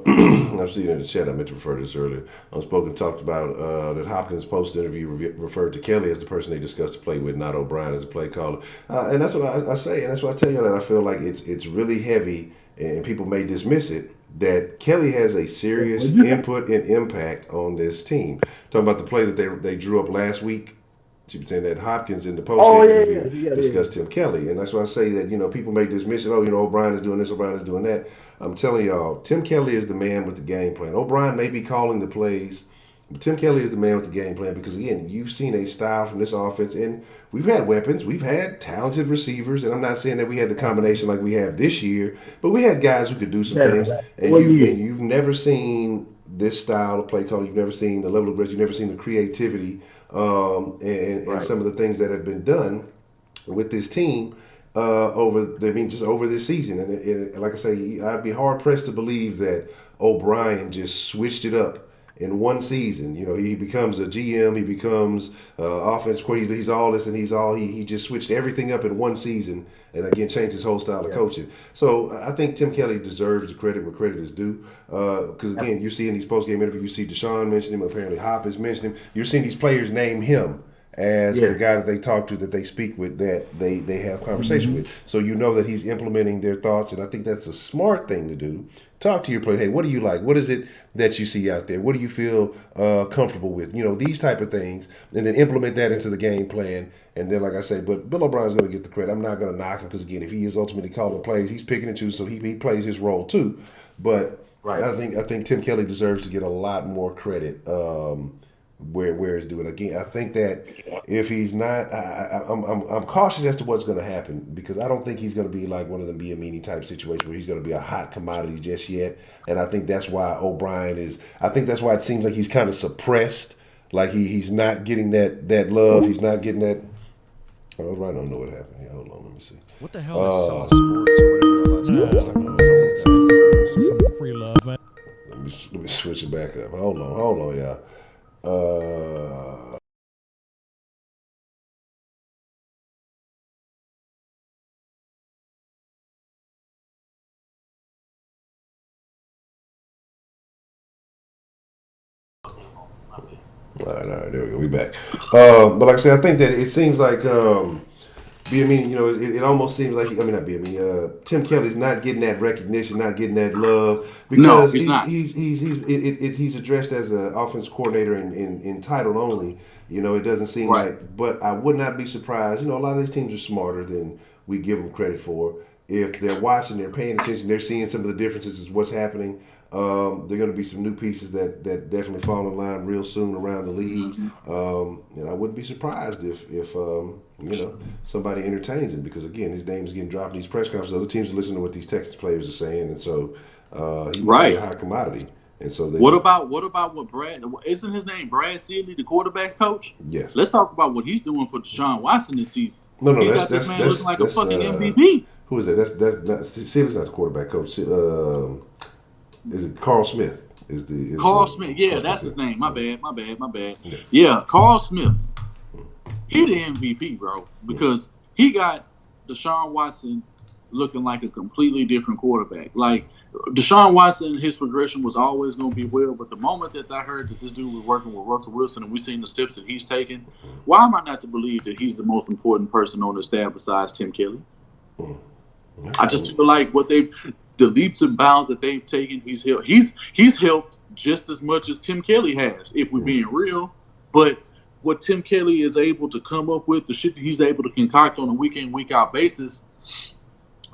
I've seen in the chat, I meant to refer to this earlier. Unspoken talked about that Hopkins post-interview referred to Kelly as the person they discussed to play with, not O'Brien as a play caller. And that's what I say, and that's why I tell you that I feel like it's really heavy, and people may dismiss it, that Kelly has a serious input and impact on this team. Talking about the play that they drew up last week. She was saying that Hopkins in the post-game interview discussed Tim Kelly. And that's why I say that, people may dismiss it. O'Brien is doing this, O'Brien is doing that. I'm telling y'all, Tim Kelly is the man with the game plan. O'Brien may be calling the plays But Tim Kelly is the man with the game plan because, again, you've seen a style from this offense, and we've had weapons. We've had talented receivers, and I'm not saying that we had the combination like we have this year, but we had guys who could do some things. And you've never seen this style of play calling. You've never seen the level of aggressive. You've never seen the creativity and some of the things that have been done with this team just over this season. And like I say, I'd be hard pressed to believe that O'Brien just switched it up in one season. He becomes a GM, he becomes offense coordinator, he's all this and he just switched everything up in one season and again changed his whole style of coaching. So I think Tim Kelly deserves the credit where credit is due. Because again, you see in these post-game interviews, you see Deshaun mention him, apparently Hop has mentioned him. You're seeing these players name him as the guy that they talk to, that they speak with, that they have conversation with. So you know that he's implementing their thoughts, and I think that's a smart thing to do. Talk to your player. Hey, what do you like? What is it that you see out there? What do you feel comfortable with? These type of things, and then implement that into the game plan. And then, like I say, but Bill O'Brien's going to get the credit. I'm not going to knock him because, again, if he is ultimately calling plays, he's picking and choosing, so he plays his role too. But I think Tim Kelly deserves to get a lot more credit where it's due. And again, I think that if he's not, I'm cautious as to what's going to happen because I don't think he's going to be like one of them Biamini type situation where he's going to be a hot commodity just yet. And I think that's why O'Brien is. I think that's why it seems like he's kind of suppressed. Like he's not getting that love. He's not getting that. Oh, I don't know what happened here. Hold on, let me see. What the hell is Sauce Sports or whatever that was? Free love, man. Let me switch it back up. Hold on, y'all. All right, there we go. We back. But like I said, I think that it seems like it almost seems like Tim Kelly's not getting that recognition, not getting that love because he's addressed as an offense coordinator in title only. It doesn't seem like, but I would not be surprised. A lot of these teams are smarter than we give them credit for. If they're watching, they're paying attention, they're seeing some of the differences is what's happening. There are going to be some new pieces that definitely fall in line real soon around the league. And I wouldn't be surprised if somebody entertains him because, again, his name is getting dropped in these press conferences. Other teams are listening to what these Texas players are saying, and so he might be a high commodity. And so what about what Brad? Isn't his name Brad Seeley, the quarterback coach? Yes. Let's talk about what he's doing for Deshaun Watson this season. No, that's looking like a fucking MVP. Who is that? That's Seeley's not the quarterback coach. Is it Carl Smith? Carl Smith? Yeah, that's his name. My bad. Yeah, Carl Smith. He the MVP, bro, because he got Deshaun Watson looking like a completely different quarterback. Like Deshaun Watson, his progression was always going to be well, but the moment that I heard that this dude was working with Russell Wilson and we seen the steps that he's taken, why am I not to believe that he's the most important person on the staff besides Tim Kelly? I just feel like the leaps and bounds that they've taken, he's helped just as much as Tim Kelly has, if we're being real. But what Tim Kelly is able to come up with, the shit that he's able to concoct on a week in, week out basis,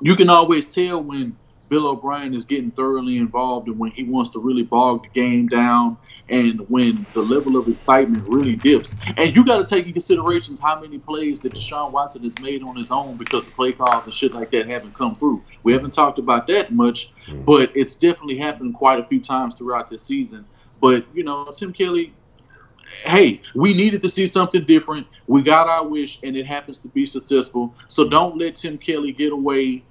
you can always tell when Bill O'Brien is getting thoroughly involved and when he wants to really bog the game down and when the level of excitement really dips. And you got to take into considerations how many plays that Deshaun Watson has made on his own because the play calls and shit like that haven't come through. We haven't talked about that much, but it's definitely happened quite a few times throughout this season. But, Tim Kelly, hey, we needed to see something different. We got our wish, and it happens to be successful. So don't let Tim Kelly get away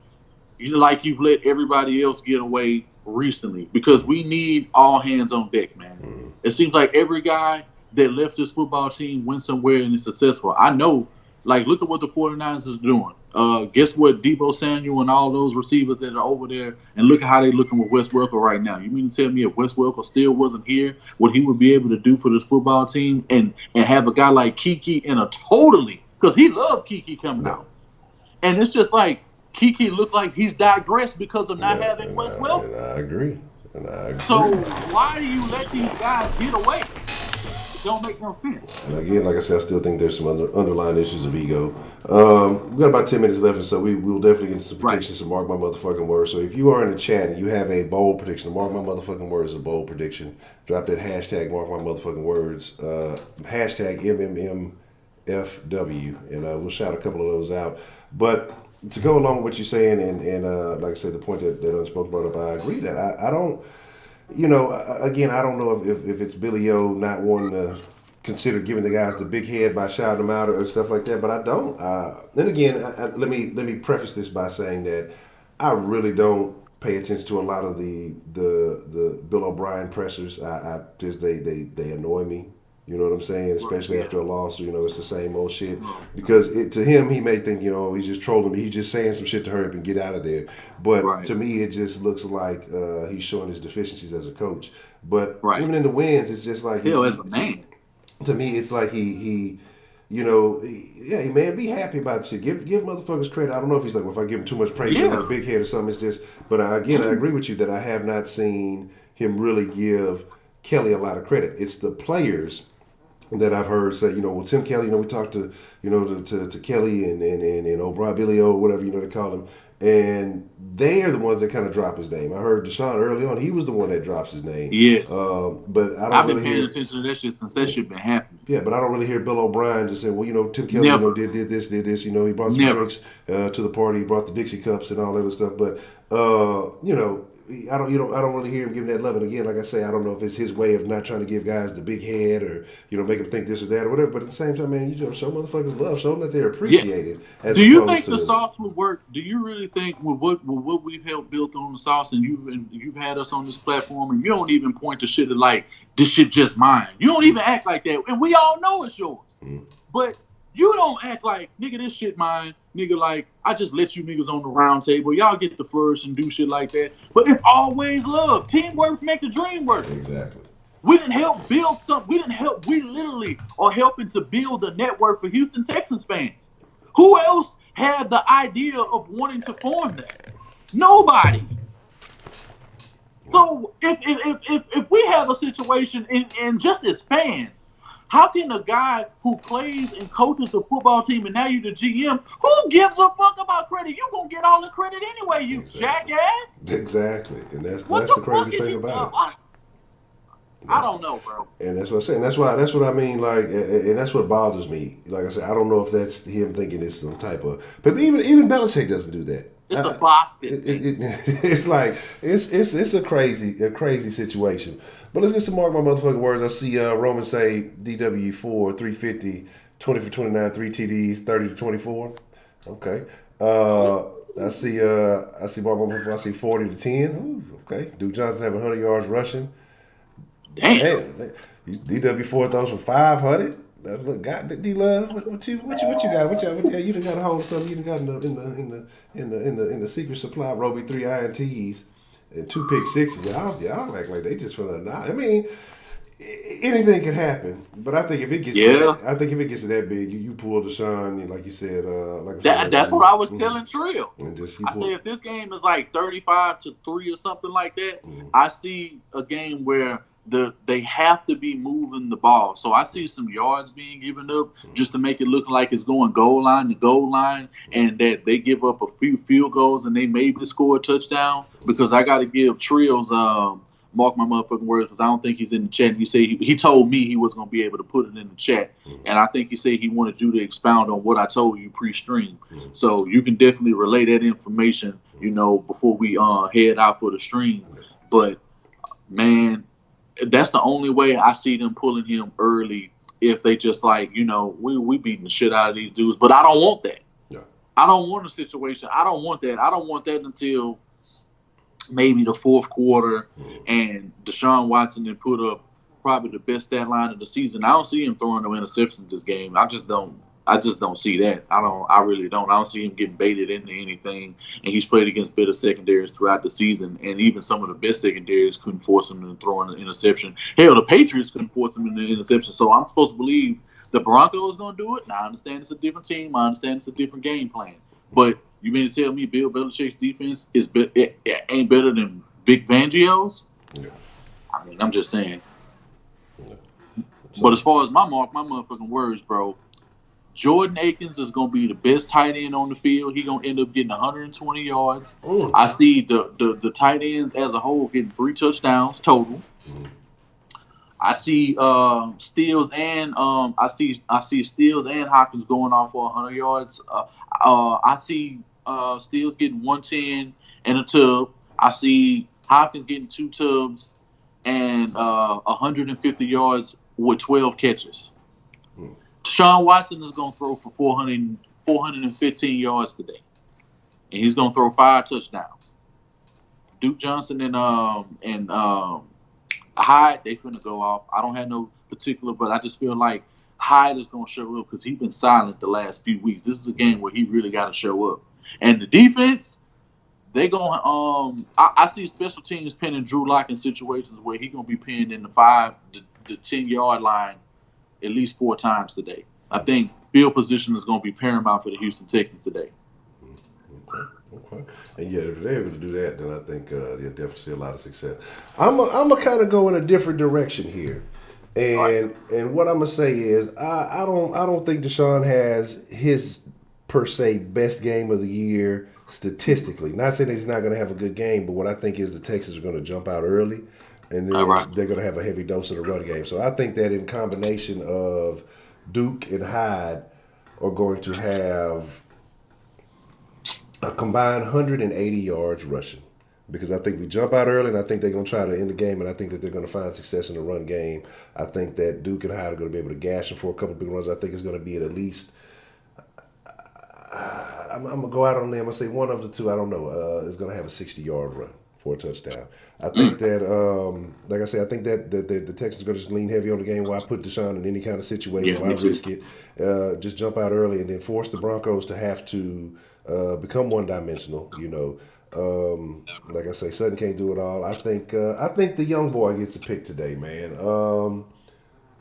like you've let everybody else get away recently, because we need all hands on deck, man. It seems like every guy that left this football team went somewhere and is successful. I know, like, look at what the 49ers is doing. Guess what? Deebo Samuel and all those receivers that are over there, and look at how they're looking with Wes Welker right now. You mean to tell me if Wes Welker still wasn't here, what he would be able to do for this football team and have a guy like Keke in a totally, because he loved Keke coming out. And it's just like, Keke looked like he's digressed because of not having Wes Welker. And I agree. So why do you let these guys get away? don't make no sense. And again, like I said, I still think there's some underlying issues of ego. We've got about 10 minutes left, and so we will definitely get into some predictions to mark my motherfucking words. So if you are in the chat and you have a bold prediction, mark my motherfucking words is a bold prediction. Drop that hashtag, mark my motherfucking words, hashtag MMMFW, and we'll shout a couple of those out. But to go along with what you're saying, and like I said, the point that Unspoken brought up, I agree that I don't, again, I don't know if it's Billy O not wanting to consider giving the guys the big head by shouting them out or stuff like that, but I don't. Then again, let me preface this by saying that I really don't pay attention to a lot of the Bill O'Brien pressers. I just they annoy me. You know what I'm saying? Especially after a loss, it's the same old shit. Because to him, he may think, he's just trolling me. He's just saying some shit to hurry up and get out of there. But to me, it just looks like he's showing his deficiencies as a coach. But even in the wins, it's just like as a man. To me, it's like he man, be happy about shit. Give motherfuckers credit. I don't know if he's like, well, if I give him too much praise, he's like a big head or something. It's just, but again, I agree with you that I have not seen him really give Kelly a lot of credit. It's the players that I've heard say, well, Tim Kelly, we talked to, to Kelly and O'Brien, Billy O, whatever, they call him. And they are the ones that kind of drop his name. I heard Deshaun early on, he was the one that drops his name. Yes. But I've been paying attention to that shit since that shit been happening. Yeah, but I don't really hear Bill O'Brien just saying, well, Tim Kelly, did this. He brought some drinks to the party, he brought the Dixie cups and all that other stuff. But, I don't really hear him giving that love. And again, like I say, I don't know if it's his way of not trying to give guys the big head or make them think this or that or whatever. But at the same time, man, you show motherfuckers love, show them that they're appreciated. Yeah. Do you think the sauce would work? Do you really think with what we've helped build on the sauce, and you've had us on this platform, and you don't even point to shit like this shit just mine. You don't even act like that, and we all know it's yours. But you don't act like, nigga, this shit mine. Nigga, like, I just let you niggas on the round table. Y'all get the flourish and do shit like that. But it's always love. Teamwork make the dream work. Exactly. We didn't help build something. We literally are helping to build a network for Houston Texans fans. Who else had the idea of wanting to form that? Nobody. So if we have a situation, and just as fans, how can a guy who plays and coaches the football team and now you're the GM, who gives a fuck about credit? You're going to get all the credit anyway, you jackass. Exactly. And that's the crazy thing about it. I don't know, bro. And that's what I'm saying. That's what I mean, like, and that's what bothers me. Like I said, I don't know if that's him thinking it's some type of, but even Belichick doesn't do that. It's a Boston. It's like it's a crazy situation. But let's get some mark my motherfucking words. I see Roman say DW4 350, 20 for 29, 3 TDs, 30 to 24. Okay. I see mark my motherfucker. I see 40 to 10. Ooh, okay. Duke Johnson having 100 yards rushing. Damn. DW4 throws for 500. Look, God, D-Love, what you got? You done got a hold of something. You done got in the secret supply. Roby 3 INTs and 2 pick sixes. Y'all act like they just finna not. I mean, anything can happen. But I think if it gets to that big, you pull Deshaun, like you said, that's what I was telling Trill. I say if this game is like 35-3 or something like that, I see a game where they have to be moving the ball. So I see some yards being given up just to make it look like it's going goal line to goal line, and that they give up a few field goals and they maybe score a touchdown. Because I got to give Trills mark my motherfucking words, because I don't think he's in the chat. You say he told me he was going to be able to put it in the chat, and I think he said he wanted you to expound on what I told you pre-stream. So you can definitely relay that information, before we head out for the stream. But man, that's the only way I see them pulling him early, if they just like, we beating the shit out of these dudes. But I don't want that. No. I don't want a situation. I don't want that. I don't want that until maybe the fourth quarter, and Deshaun Watson then put up probably the best stat line of the season. I don't see him throwing no interceptions this game. I just don't see that. I really don't. I don't see him getting baited into anything. And he's played against better secondaries throughout the season. And even some of the best secondaries couldn't force him to throw an interception. Hell, the Patriots couldn't force him into an interception. So I'm supposed to believe the Broncos going to do it. Now, I understand it's a different team. I understand it's a different game plan. But you mean to tell me Bill Belichick's defense ain't better than Vic Fangio's? Yeah. I mean, I'm just saying. But as far as my motherfucking words, bro, Jordan Akins is going to be the best tight end on the field. He's going to end up getting 120 yards. I see the tight ends as a whole getting 3 touchdowns total. I see Steels and Steels and Hopkins going off for 100 yards. I see Steels getting 110 and a tub. I see Hopkins getting 2 tubs and 150 yards with 12 catches. Deshaun Watson is going to throw for 415 yards today, and he's going to throw 5 touchdowns. Duke Johnson and Hyde, they finna go off. I don't have no particular, but I just feel like Hyde is going to show up because he's been silent the last few weeks. This is a game where he really got to show up. And the defense, they going. I see special teams pinning Drew Lock in situations where he's going to be pinned in the 5 to 10 yard line at least 4 times today. I think field position is going to be paramount for the Houston Texans today. Okay. And yeah, if they're able to do that, then I think you'll definitely see a lot of success. I'm gonna kind of go in a different direction here, and what I'm gonna say is I don't think Deshaun has his per se best game of the year statistically. Not saying that he's not gonna have a good game, but what I think is the Texans are gonna jump out early, and then they're gonna have a heavy dose of the run game. So I think that in combination of Duke and Hyde are going to have a combined 180 yards rushing, because I think we jump out early, and I think they're going to try to end the game, and I think that they're going to find success in the run game. I think that Duke and Hyde are going to be able to gash them for a couple big runs. I think it's going to be at least I'm going to go out on them. I'm going to say one of the two, I don't know, is going to have a 60-yard run for a touchdown. I think that, like I said, I think that the Texans are going to just lean heavy on the game. Why put Deshaun in any kind of situation? Why risk it? Just jump out early and then force the Broncos to have to become one-dimensional. Like I say, Sutton can't do it all. I think the young boy gets a pick today, man.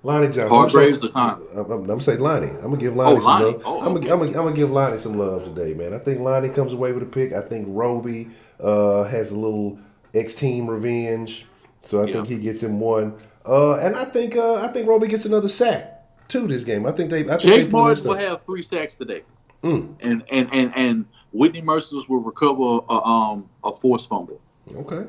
Lonnie Johnson. Hargraves or Connor? I'm gonna say Lonnie. I'm gonna give Lonnie some love. I'm gonna give Lonnie some love today, man. I think Lonnie comes away with a pick. I think Roby has a little ex-team revenge, so I think he gets him one. And I think Roby gets another sack too this game. I think Jake Morris will have 3 sacks today. And Whitney Merciless will recover a forced fumble. Okay.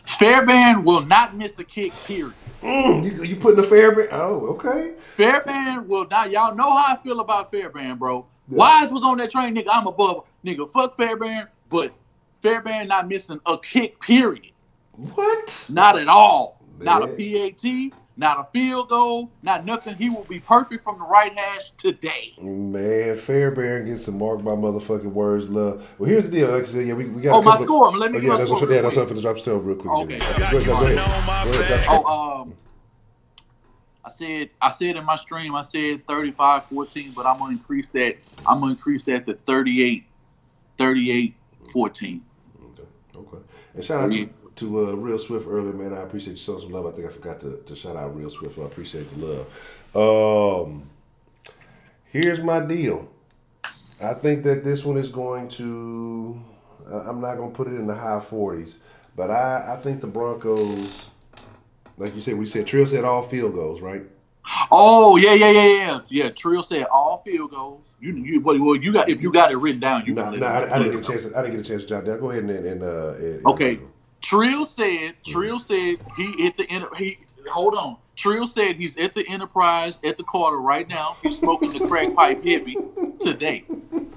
Fairbairn will not miss a kick, period. You putting the Fairbairn? Oh, okay. Fairbairn will not. Y'all know how I feel about Fairbairn, bro. Yeah. Wise was on that train, nigga. I'm above. Nigga, fuck Fairbairn. But Fairbairn not missing a kick, period. What? Not at all. Man. Not a PAT. Not a field goal, not nothing. He will be perfect from the right hash today. Man, Fairbairn gets some mark by motherfucking words, love. Well, here's the deal. Like I said, we got. My score. Let me get my score. That's something to drop yourself real quick. Okay. I said in my stream, I said 35-14, but I'm gonna increase that. to 38-14. Okay. And shout out to Real Swift earlier, man. I appreciate you showing some love. I think I forgot to shout out Real Swift. I appreciate the love. Here's my deal. I think that this one is going to I'm not going to put it in the high 40s, but I think the Broncos, like you said, we said Trill said all field goals, right? Oh, yeah. Trill said all field goils. You got, if you got it written down, I didn't get a chance. I didn't get a chance to jot down. Go ahead and okay. Trill said he hit the hold on. Trill said he's at the Enterprise at the Carter right now. He's smoking the crack pipe heavy today.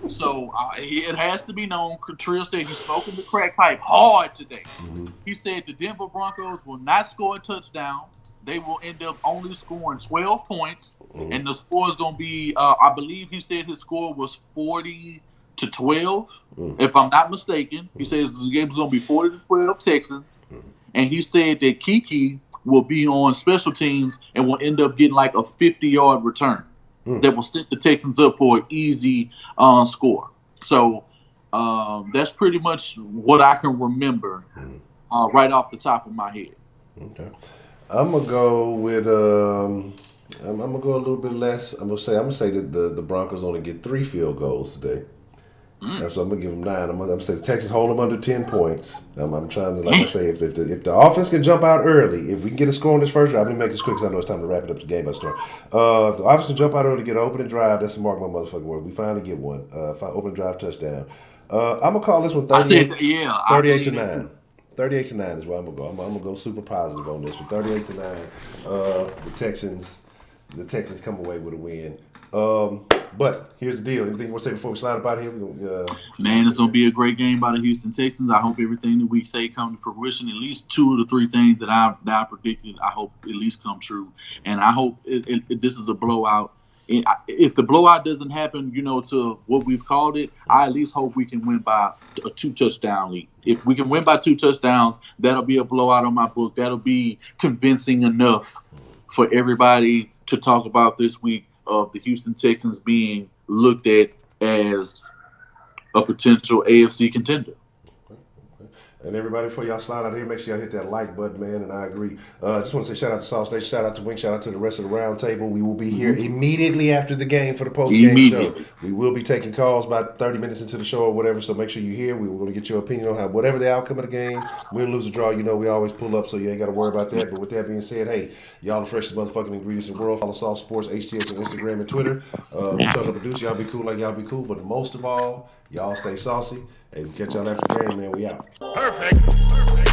So it has to be known. Trill said he's smoking the crack pipe hard today. Mm-hmm. He said the Denver Broncos will not score a touchdown. They will end up only scoring 12 points, and the score is going to be, I believe he said his score was 40-12, if I'm not mistaken. He says the game is going to be 40-12 Texans, and he said that Keke will be on special teams and will end up getting like a 50-yard return that will set the Texans up for an easy score. So that's pretty much what I can remember right off the top of my head. Okay. I'm gonna go with I'm gonna go a little bit less. I'm gonna say that the Broncos only get 3 field goals today, That's what I'm gonna give them 9. I'm gonna say the Texans hold them under 10 points. I'm trying to, like I say, if the offense can jump out early, if we can get a score on this first drive, let me make this quick because I know it's time to wrap it up. The game by start. If the offense can jump out early, get an opening drive. That's the mark of my motherfucking word. We finally get one. Opening drive touchdown. I'm gonna call this one 38 to 9. 38 to 9 is where I'm gonna go. I'm gonna go super positive on this one. 38 to 9. The Texans come away with a win. But here's the deal. Anything you want to say before we slide up out of here? Man, it's going to be a great game by the Houston Texans. I hope everything that we say come to fruition. At least 2 of the 3 things that I predicted, I hope at least come true. And I hope this is a blowout. If the blowout doesn't happen, to what we've called it, I at least hope we can win by a 2-touchdown lead. If we can win by 2 touchdowns, that'll be a blowout on my book. That'll be convincing enough for everybody to talk about this week of the Houston Texans being looked at as a potential AFC contender. And everybody, before y'all slide out here, make sure y'all hit that like button, man, and I agree. Just want to say shout out to Sauce Nation, shout out to Wink, shout out to the rest of the round table. We will be here immediately after the game for the post-game show. We will be taking calls about 30 minutes into the show or whatever, so make sure you're here. We were going to get your opinion on how whatever the outcome of the game, win, lose, or draw, we always pull up, so you ain't got to worry about that. But with that being said, hey, y'all the freshest motherfucking ingredients in the world. Follow Sauce Sports, HTX on Instagram and Twitter. We tell the producer, y'all be cool like y'all be cool, but most of all, y'all stay saucy. Hey, we catch y'all after the game, man. We out. Perfect.